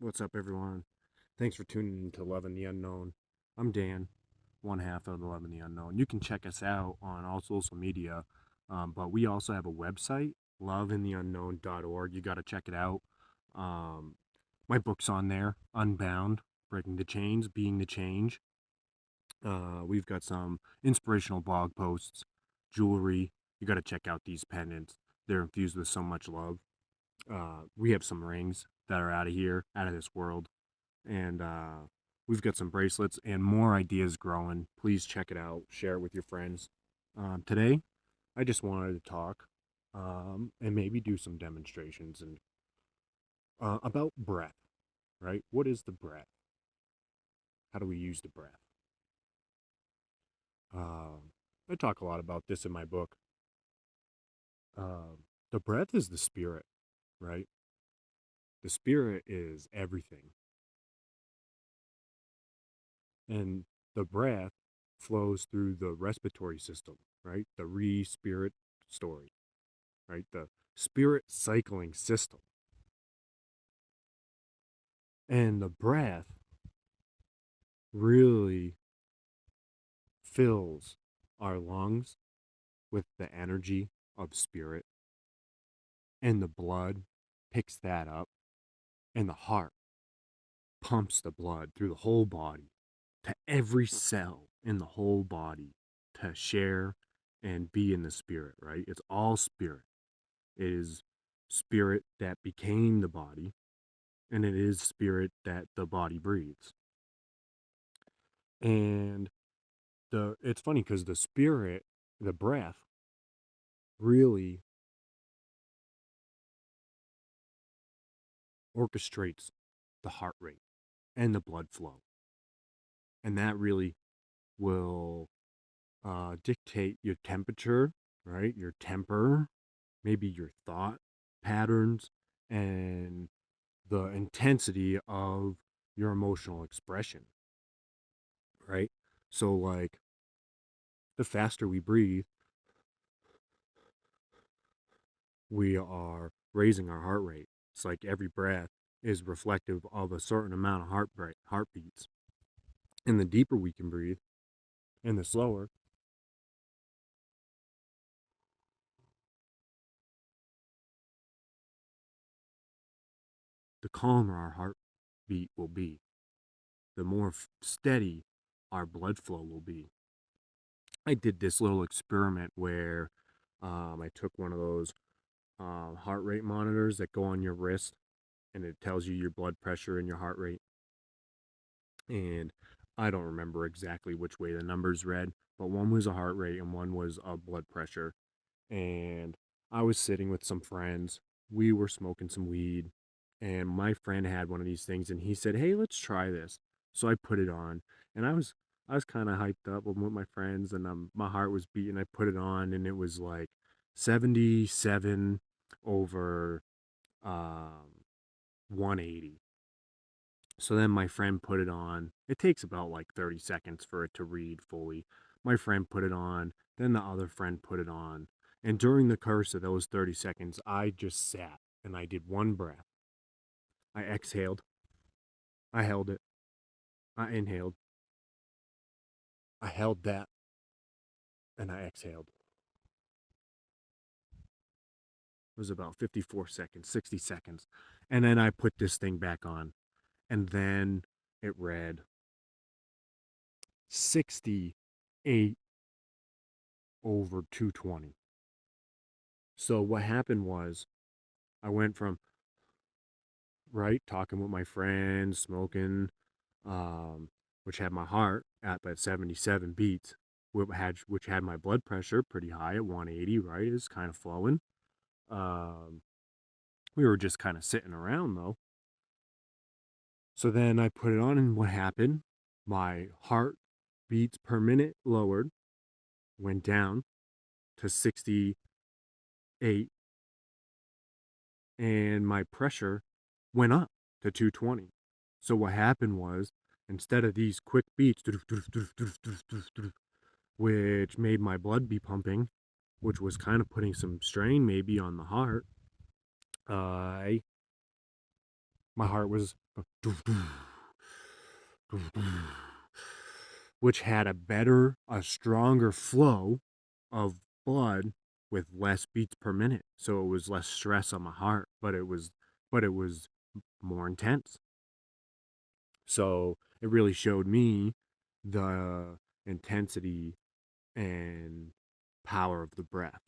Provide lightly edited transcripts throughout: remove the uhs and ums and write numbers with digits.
What's up, everyone? Thanks for tuning in to Love in the Unknown. I'm Dan, one half of the Love in the Unknown. You can check us out on all social media, but we also have a website, loveintheunknown.org. You got to check it out. Um, my book's on there, Unbound, Breaking the Chains, Being the Change. We've got some inspirational blog posts, jewelry. You got to check out these pendants. They're infused with so much love. We have some rings that are out of here, out of this world, and we've got some bracelets and more ideas growing. Please check it out, share it with your friends. Today, I just wanted to talk and maybe do some demonstrations and about breath. Right? What is the breath? How do we use the breath? I talk a lot about this in my book. The breath is the spirit, right? The spirit is everything, and the breath flows through the respiratory system, right? The spirit story, right? The spirit cycling system. And the breath really fills our lungs with the energy of spirit, and the blood picks that up, and the heart pumps the blood through the whole body to every cell in the whole body to share and be in the spirit, right? It's all spirit. It is spirit that became the body, and it is spirit that the body breathes. And it's funny because the spirit, the breath, really orchestrates the heart rate and the blood flow, and that really will dictate your temperature, right? Your temper, maybe your thought patterns, and the intensity of your emotional expression, right? So, like, the faster we breathe, we are raising our heart rate. It's like every breath is reflective of a certain amount of heartbeats. And the deeper we can breathe, and the slower, the calmer our heartbeat will be, the more steady our blood flow will be. I did this little experiment where I took one of those heart rate monitors that go on your wrist, and it tells you your blood pressure and your heart rate. And I don't remember exactly which way the numbers read, but one was a heart rate and one was a blood pressure. And I was sitting with some friends. We were smoking some weed, and my friend had one of these things, and he said, "Hey, let's try this." So I put it on, and I was kind of hyped up with my friends, and my heart was beating. I put it on, and it was like 77 over 180. So then my friend put it on. It takes about like 30 seconds for it to read fully. My friend put it on, then the other friend put it on. And during the course of those 30 seconds, I just sat and I did one breath. I exhaled, I held it, I inhaled, I held that, and I exhaled. It was about 54 seconds, 60 seconds. And then I put this thing back on. And then it read 68 over 220. So what happened was I went from, right, talking with my friends, smoking, which had my heart at that 77 beats, which had my blood pressure pretty high at 180, right? It's kind of flowing. Um, we were just kind of sitting around though. So then I put it on, and what happened? My heart beats per minute lowered, went down to 68, and my pressure went up to 220. So what happened was, instead of these quick beats, which made my blood be pumping, which was kind of putting some strain maybe on the heart, I My heart was which had a stronger flow of blood with less beats per minute. So it was less stress on my heart, but it was more intense. So it really showed me the intensity and power of the breath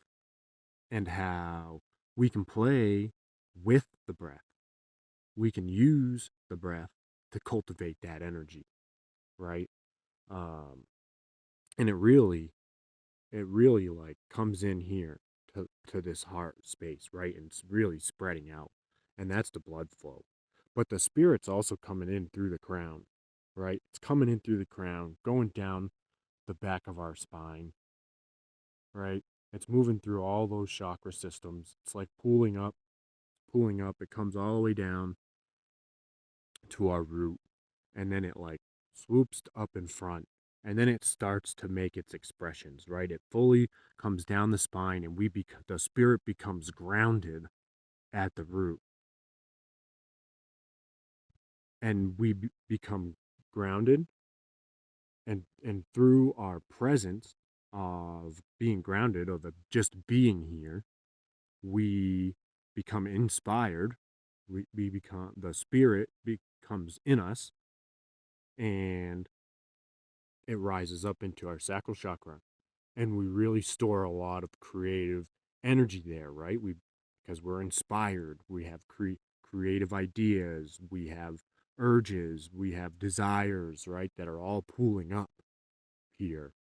and how we can play with the breath. We can use the breath to cultivate that energy, right? Um, and it really like comes in here to this heart space, right? And it's really spreading out. And that's the blood flow. But the spirit's also coming in through the crown, right? It's coming in through the crown, going down the back of our spine, right? It's moving through all those chakra systems. It's like pulling up. It comes all the way down to our root, and then it like swoops up in front, and then it starts to make its expressions, right? It fully comes down the spine, and the spirit becomes grounded at the root, and become grounded, and through our presence of being grounded, of just being here, we become inspired. We become, the spirit becomes in us, and it rises up into our sacral chakra, and we really store a lot of creative energy there, right? Because we're inspired, we have creative ideas, we have urges, we have desires, right, that are all pooling up here.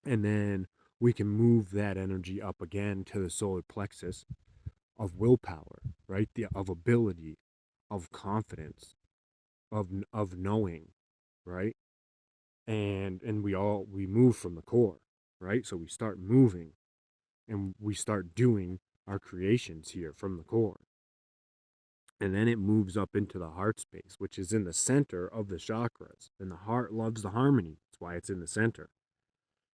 And then we can move that energy up again to the solar plexus of willpower, right? Of ability, of confidence, of knowing, right? And we move from the core, right? So we start moving, and we start doing our creations here from the core. And then it moves up into the heart space, which is in the center of the chakras. And the heart loves the harmony. That's why it's in the center.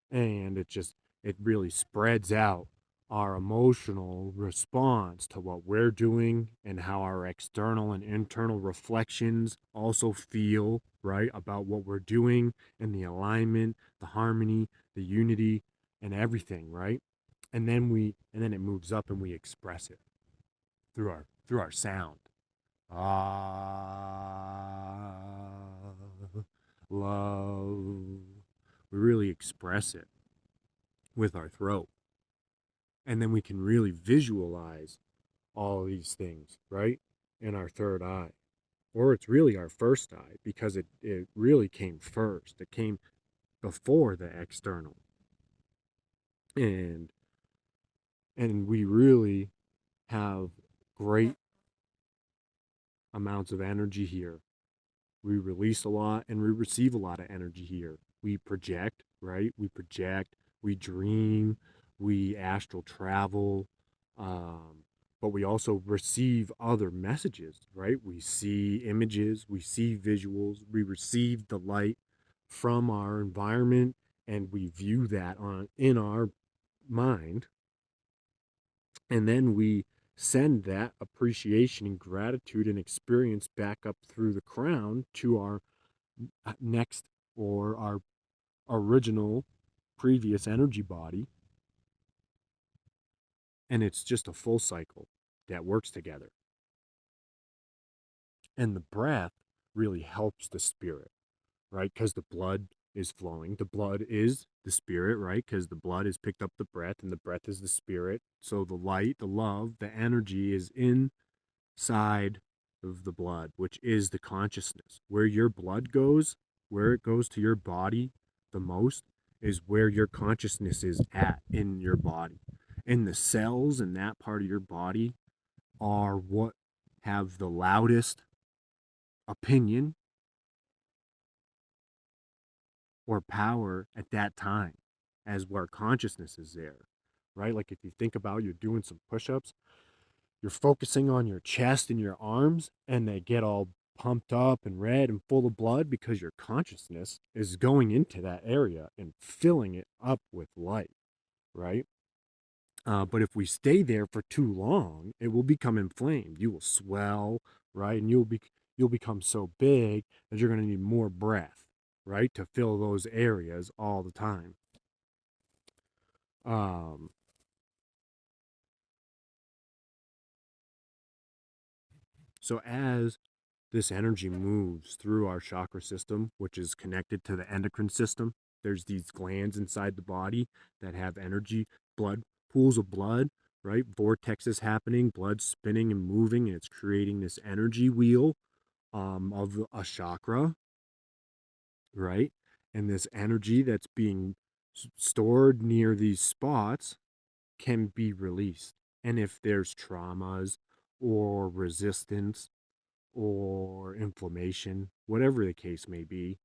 And it really spreads out our emotional response to what we're doing, and how our external and internal reflections also feel, right, about what we're doing, and the alignment, the harmony, the unity, and everything, right? And then it moves up, and we express it through our sound. Ah, love. We really express it with our throat. And then we can really visualize all these things, right? In our third eye. Or it's really our first eye, because it really came first. It came before the external. And we really have great amounts of energy here. We release a lot, and we receive a lot of energy here. We project, right? We dream, we astral travel, but we also receive other messages, right? We see images, we see visuals, we receive the light from our environment, and we view that in our mind, and then we send that appreciation and gratitude and experience back up through the crown to our next, or our original previous energy body. And it's just a full cycle that works together. And the breath really helps the spirit, right? Because the blood is flowing. The blood is the spirit, right? Because the blood has picked up the breath, and the breath is the spirit. So the light, the love, the energy is inside of the blood, which is the consciousness. Where your blood goes, where it goes to your body the most, is where your consciousness is at in your body. And the cells in that part of your body are what have the loudest opinion or power at that time, as where consciousness is there, right? Like if you think about, you're doing some push-ups, you're focusing on your chest and your arms, and they get all pumped up and red and full of blood, because your consciousness is going into that area and filling it up with light, right? But if we stay there for too long, it will become inflamed. You will swell, right? And you'll become so big that you're going to need more breath, right, to fill those areas all the time. Um, so as this energy moves through our chakra system, which is connected to the endocrine system, there's these glands inside the body that have energy, blood, pools of blood, right? Vortexes happening, blood spinning and moving, and it's creating this energy wheel of a chakra, right? And this energy that's being stored near these spots can be released. And if there's traumas or resistance or inflammation, whatever the case may be,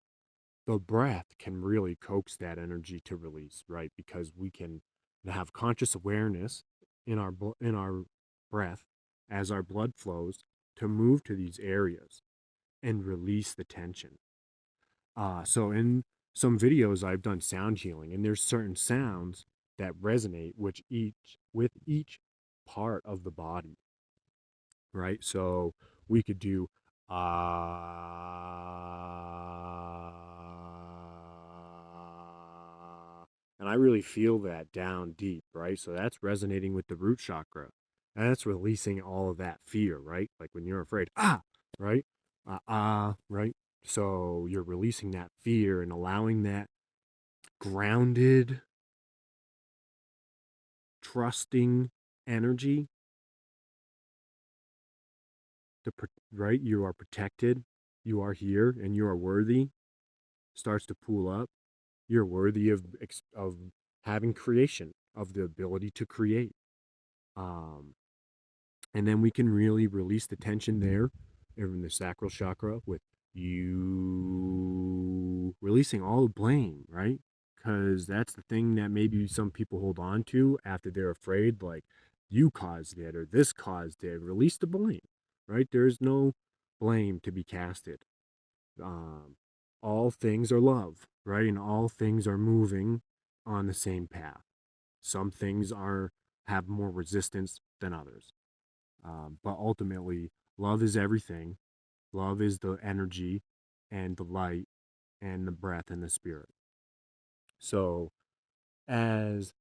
the breath can really coax that energy to release, right? Because we can have conscious awareness in our breath as our blood flows to move to these areas and release the tension. So in some videos I've done sound healing, and there's certain sounds that resonate with each part of the body, right? So we could do and I really feel that down deep, right? So that's resonating with the root chakra. And that's releasing all of that fear, right? Like when you're afraid, right? Right? So you're releasing that fear and allowing that grounded, trusting energy to, right? You are protected, you are here, and you are worthy. Starts to pool up. You're worthy of having creation, of the ability to create. Um, and then we can really release the tension there in the sacral chakra with you releasing all the blame, right? Because that's the thing that maybe some people hold on to after they're afraid, like you caused it or this caused it. Release the blame, right? There's no blame to be casted. Um, all things are love, right? And all things are moving on the same path. Some things are have more resistance than others. But ultimately, love is everything. Love is the energy and the light and the breath and the spirit. So as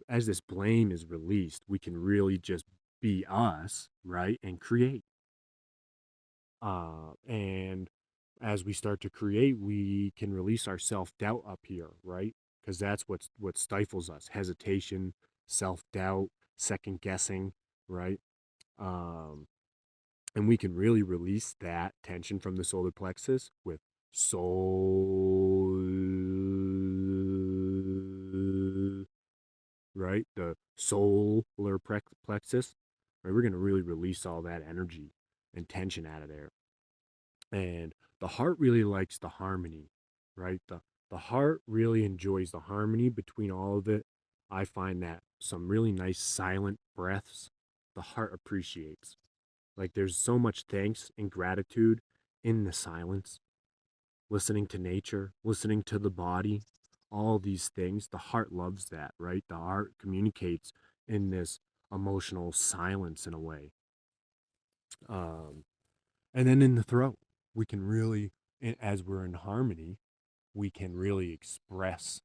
as this blame is released, we can really just be us, right? And create. And as we start to create, we can release our self-doubt up here, right? Because that's what stifles us: hesitation, self-doubt, second guessing, right? Um, and we can really release that tension from the solar plexus with soul, right? The solar plexus, right? We're going to really release all that energy and tension out of there. And the heart really likes the harmony, right? The heart really enjoys the harmony between all of it. I find that some really nice silent breaths the heart appreciates. Like there's so much thanks and gratitude in the silence, listening to nature, listening to the body, all these things. The heart loves that, right? The heart communicates in this emotional silence in a way. Um, and then in the throat, we can really, as we're in harmony, we can really express,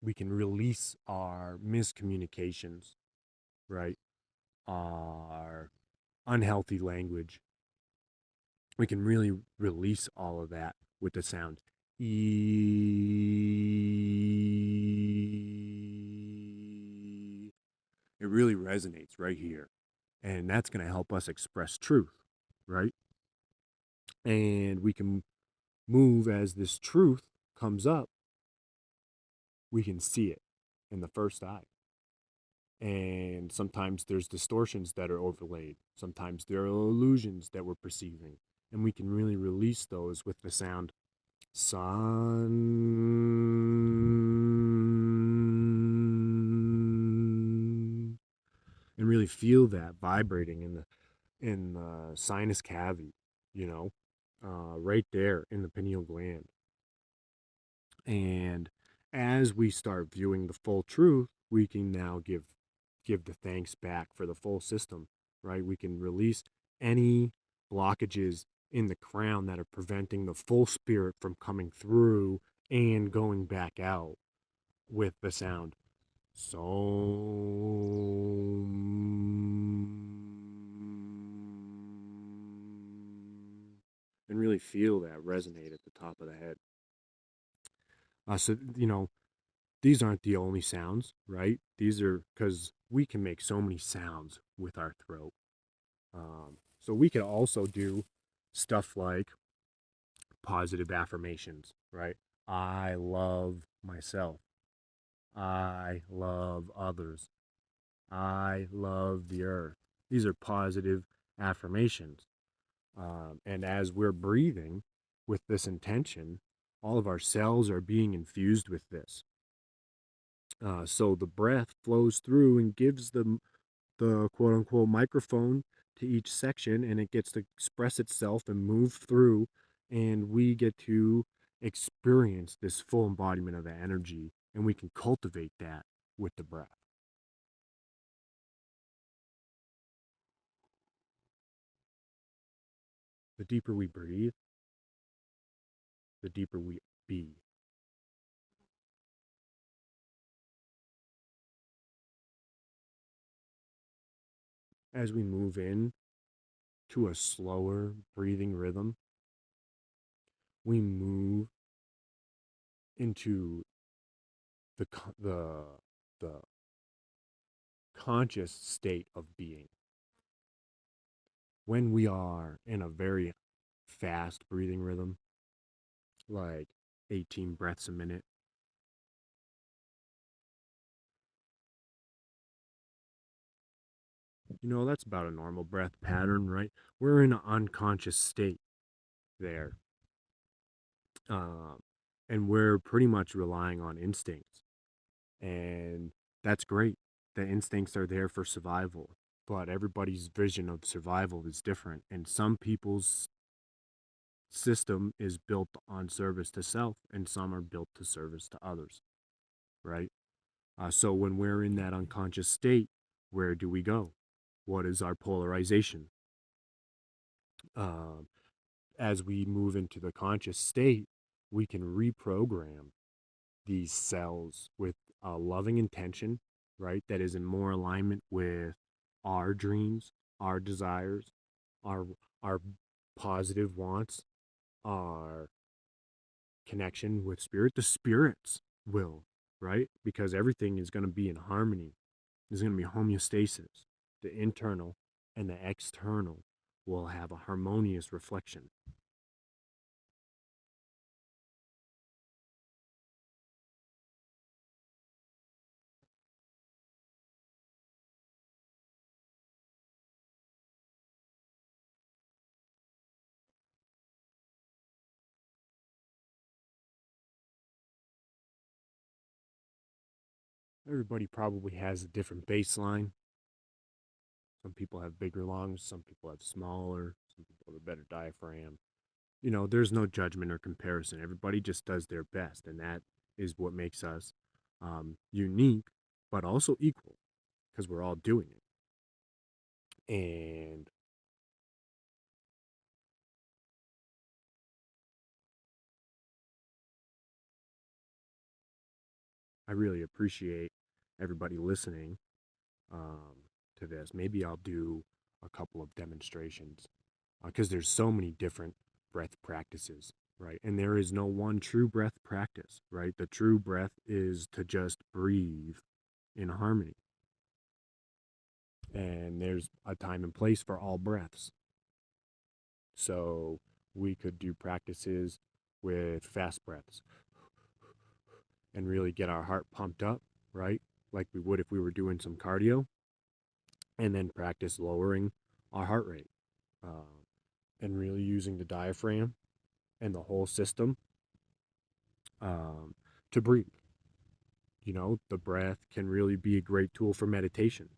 we can release our miscommunications, right? Our unhealthy language. We can really release all of that with the sound. E. It really resonates right here. And that's going to help us express truth, right? And we can move as this truth comes up, we can see it in the first eye. And sometimes there's distortions that are overlaid. Sometimes there are illusions that we're perceiving. And we can really release those with the sound sun, and really feel that vibrating in the sinus cavity, you know, right there in the pineal gland. And As we start viewing the full truth, we can now give the thanks back for the full system, right? We can release any blockages in the crown that are preventing the full spirit from coming through and going back out with the sound. So, and really feel that resonate at the top of the head. So, these aren't the only sounds, right? These are because we can make so many sounds with our throat. So we could also do stuff like positive affirmations, right? I love myself. I love others. I love the earth. These are positive affirmations. And as we're breathing with this intention, all of our cells are being infused with this. So the breath flows through and gives the quote unquote microphone to each section, and it gets to express itself and move through, and we get to experience this full embodiment of the energy, and we can cultivate that with the breath. The deeper we breathe, the deeper we be. As we move in to a slower breathing rhythm, we move into the the conscious state of being. When we are in a very fast breathing rhythm, like 18 breaths a minute, that's about a normal breath pattern, right? We're in an unconscious state there. Um, and we're pretty much relying on instincts. And that's great. The instincts are there for survival, but everybody's vision of survival is different. And some people's system is built on service to self, and some are built to service to others, right? So when we're in that unconscious state, where do we go? What is our polarization? Um, as we move into the conscious state, we can reprogram these cells with a loving intention, right? That is in more alignment with our dreams, our desires, our our positive wants, our connection with spirit, the spirit's will, right? Because everything is going to be in harmony. There's going to be homeostasis. The internal and the external will have a harmonious reflection. Everybody probably has a different baseline. Some people have bigger lungs, some people have smaller, some people have a better diaphragm. There's no judgment or comparison. Everybody just does their best, and that is what makes us unique, but also equal, because we're all doing it. And I really appreciate everybody listening to this. Maybe I'll do a couple of demonstrations because there's so many different breath practices, right? And there is no one true breath practice, right? The true breath is to just breathe in harmony. And there's a time and place for all breaths. So we could do practices with fast breaths and really get our heart pumped up, right? Like we would if we were doing some cardio, and then practice lowering our heart rate and really using the diaphragm and the whole system to breathe. The breath can really be a great tool for meditation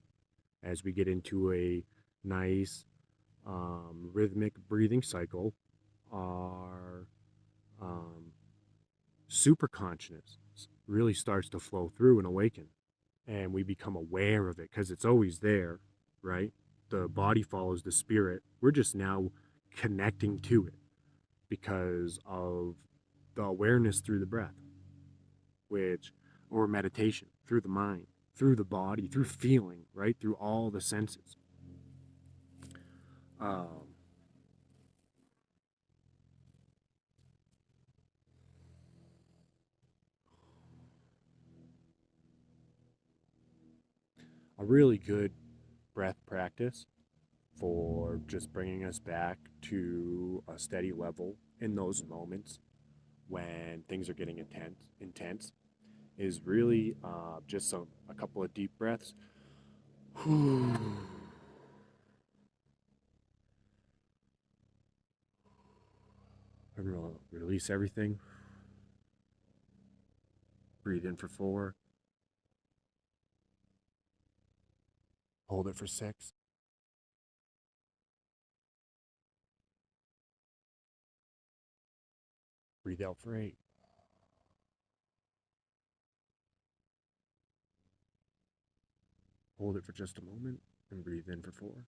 as we get into a nice rhythmic breathing cycle. Our super consciousness, really starts to flow through and awaken. And we become aware of it because it's always there, right? The body follows the spirit. We're just now connecting to it because of the awareness through the breath, which, or meditation through the mind, through the body, through feeling, right? Through all the senses. Um, a really good breath practice for just bringing us back to a steady level in those moments when things are getting intense is really just a couple of deep breaths. And release everything. Breathe in for 4. Hold it for 6. Breathe out for 8. Hold it for just a moment and breathe in for 4.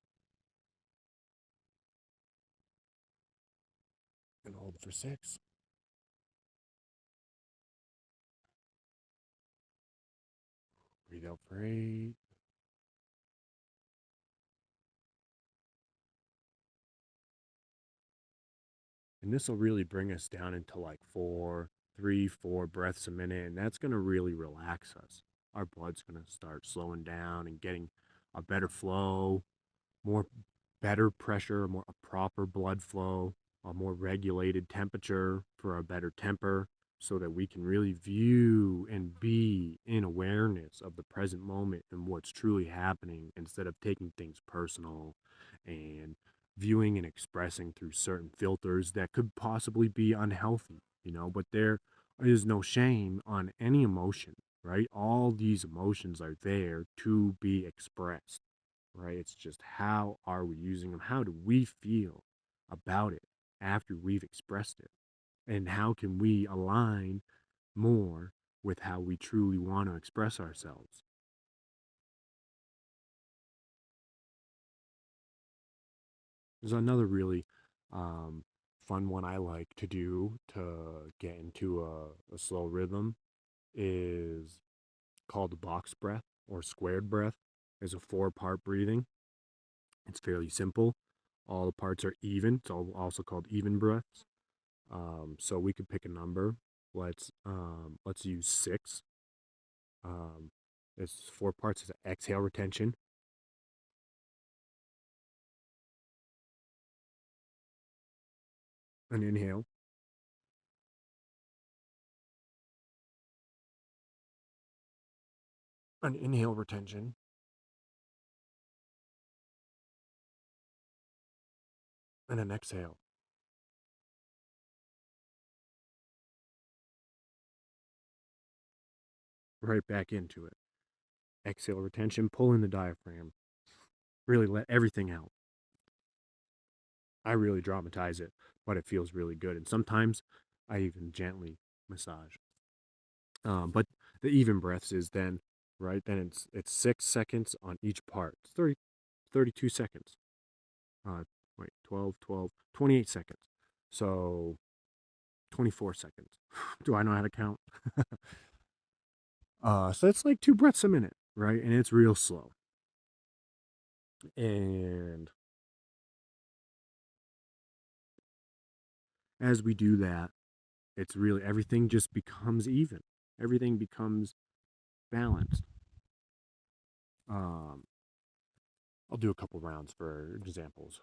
And hold it for 6. Breathe out for 8. And this will really bring us down into like 4 breaths a minute. And that's going to really relax us. Our blood's going to start slowing down and getting a better flow, more better pressure, a proper blood flow, a more regulated temperature for a better temper, so that we can really view and be in awareness of the present moment and what's truly happening instead of taking things personal and viewing and expressing through certain filters that could possibly be unhealthy, but there is no shame on any emotion, right? All these emotions are there to be expressed, right? It's just how are we using them? How do we feel about it after we've expressed it? And how can we align more with how we truly want to express ourselves? There's another really um, fun one I like to do to get into a slow rhythm is called the box breath or squared breath. It's a 4-part breathing. It's fairly simple. All the parts are even. It's also called even breaths. So we could pick a number. Let's use 6. Um, it's 4 parts. It's exhale, retention, an inhale, an inhale, retention, and an exhale. Right back into it. Exhale, retention, pull in the diaphragm. Really let everything out. I really dramatize it, but it feels really good. And sometimes I even gently massage. But the even breaths is then, right? Then it's 6 seconds on each part. It's 32 seconds. Uh, wait, 12, 12, 28 seconds. So 24 seconds. Do I know how to count? So it's like 2 breaths a minute, right? And it's real slow. And as we do that, it's really everything just becomes even. Everything becomes balanced. Um, I'll do a couple rounds for examples.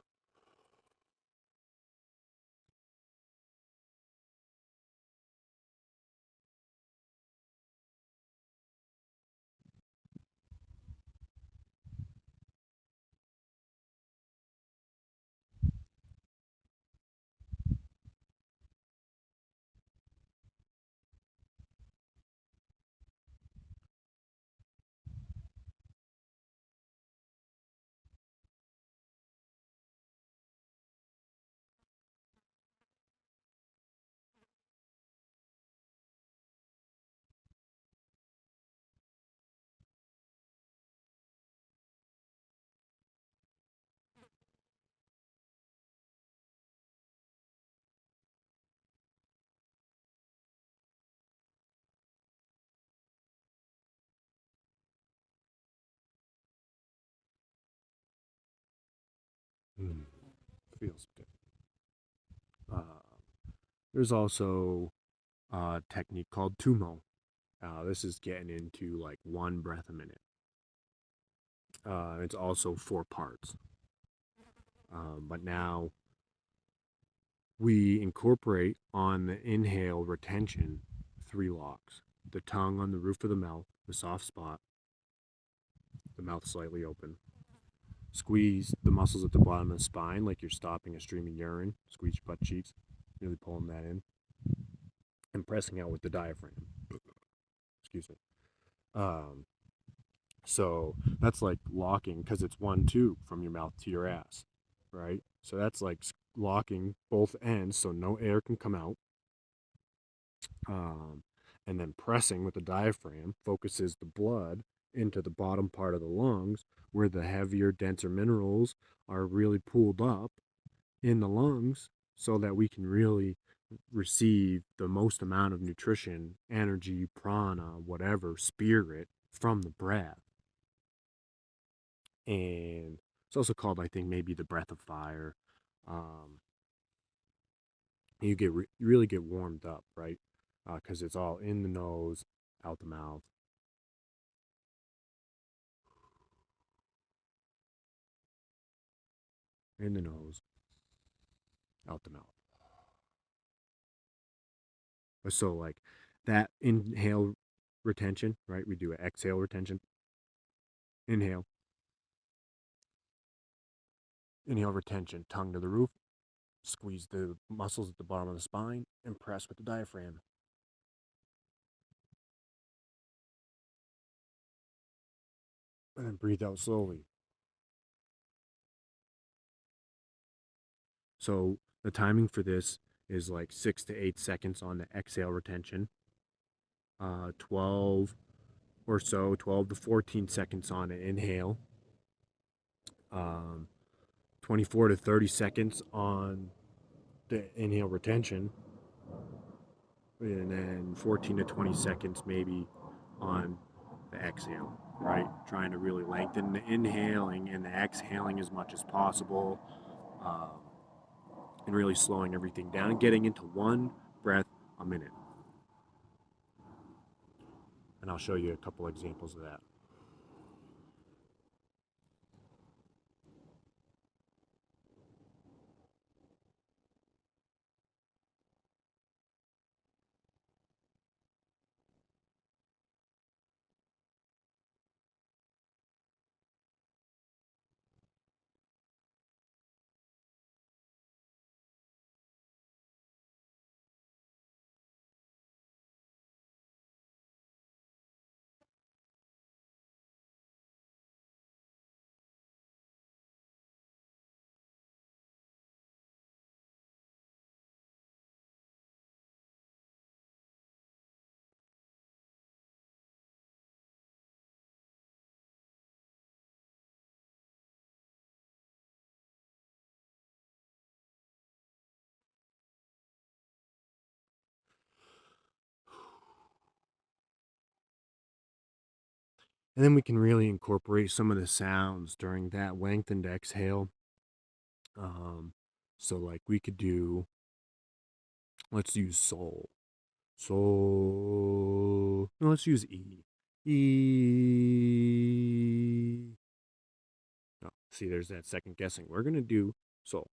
Feels good. There's also a technique called tumo. This is getting into like one breath a minute. It's also 4 parts. But now we incorporate on the inhale retention 3 locks: the tongue on the roof of the mouth, the soft spot, the mouth slightly open. Squeeze the muscles at the bottom of the spine like you're stopping a stream of urine. Squeeze your butt cheeks, really pulling that in, and pressing out with the diaphragm. Excuse me. Um, so that's like locking because it's 1-2 from your mouth to your ass, right? So that's like locking both ends so no air can come out. And then pressing with the diaphragm focuses the blood into the bottom part of the lungs where the heavier, denser minerals are really pooled up in the lungs so that we can really receive the most amount of nutrition, energy, prana, whatever, spirit from the breath. And it's also called, I think, maybe the breath of fire. Um, you really get warmed up, right? Because it's all in the nose, out the mouth. In the nose, out the mouth. So like that inhale retention, right? We do an exhale retention. Inhale. Inhale retention, tongue to the roof. Squeeze the muscles at the bottom of the spine and press with the diaphragm. And then breathe out slowly. So the timing for this is like 6 to 8 seconds on the exhale retention, 12 or so, 12 to 14 seconds on an inhale, 24 to 30 seconds on the inhale retention, and then 14 to 20 seconds maybe on the exhale, right? Trying to really lengthen the inhaling and the exhaling as much as possible, um, and really slowing everything down and getting into one breath a minute. And I'll show you a couple examples of that. And then we can really incorporate some of the sounds during that lengthened exhale. Um, so like we could do, let's use soul. Soul. No, let's use E. E. Oh, see, there's that second guessing. We're going to do soul.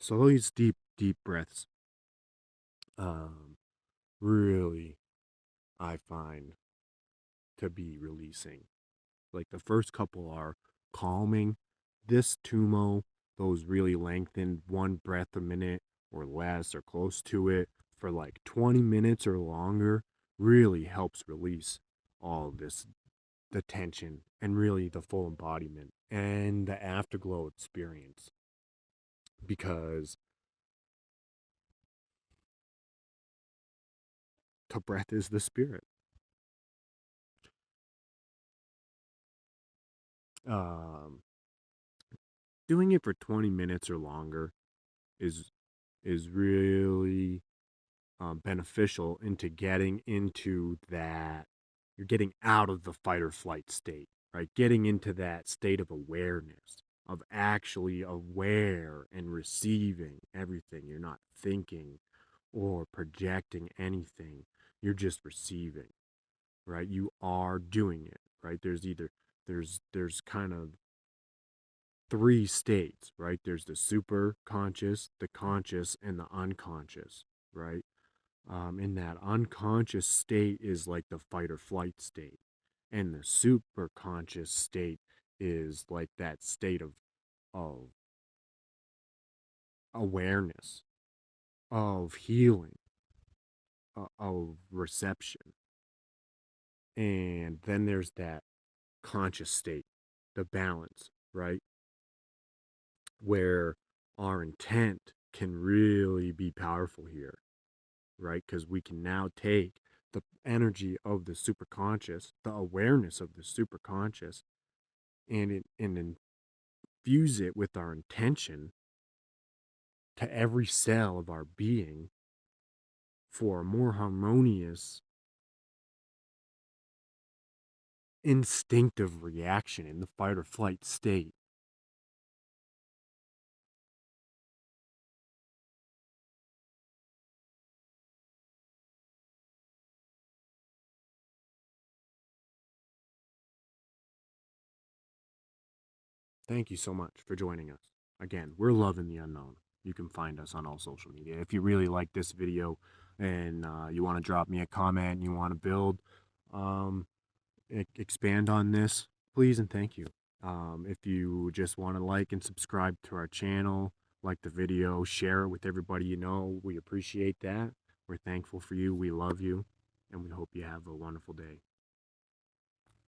So these deep breaths, really, I find to be releasing. Like the first couple are calming. This Tumo, those really lengthened 1 breath a minute or less or close to it for like 20 minutes or longer, really helps release all this, the tension and really the full embodiment and the afterglow experience. Because the breath is the spirit. Um, Doing it for 20 minutes or longer is really beneficial into getting into that. You're getting out of the fight or flight state, right? Getting into that state of awareness, of actually aware and receiving everything. You're not thinking or projecting anything. You're just receiving, right? You are doing it, right? There's kind of three states, right? There's the super conscious, the conscious, and the unconscious, right? In that unconscious state is like the fight or flight state, and the super conscious state is like that state of awareness, of healing, of reception. And then there's that conscious state, the balance, right? Where our intent can really be powerful here, right? Because we can now take the energy of the superconscious, the awareness of the superconscious, and infuse it with our intention to every cell of our being for a more harmonious, instinctive reaction in the fight or flight state. Thank you so much for joining us. Again, we're loving the unknown. You can find us on all social media. If you really like this video and you want to drop me a comment and you want to build, um, expand on this, please and thank you. If you just want to like and subscribe to our channel, like the video, share it with everybody you know, we appreciate that. We're thankful for you. We love you. And we hope you have a wonderful day.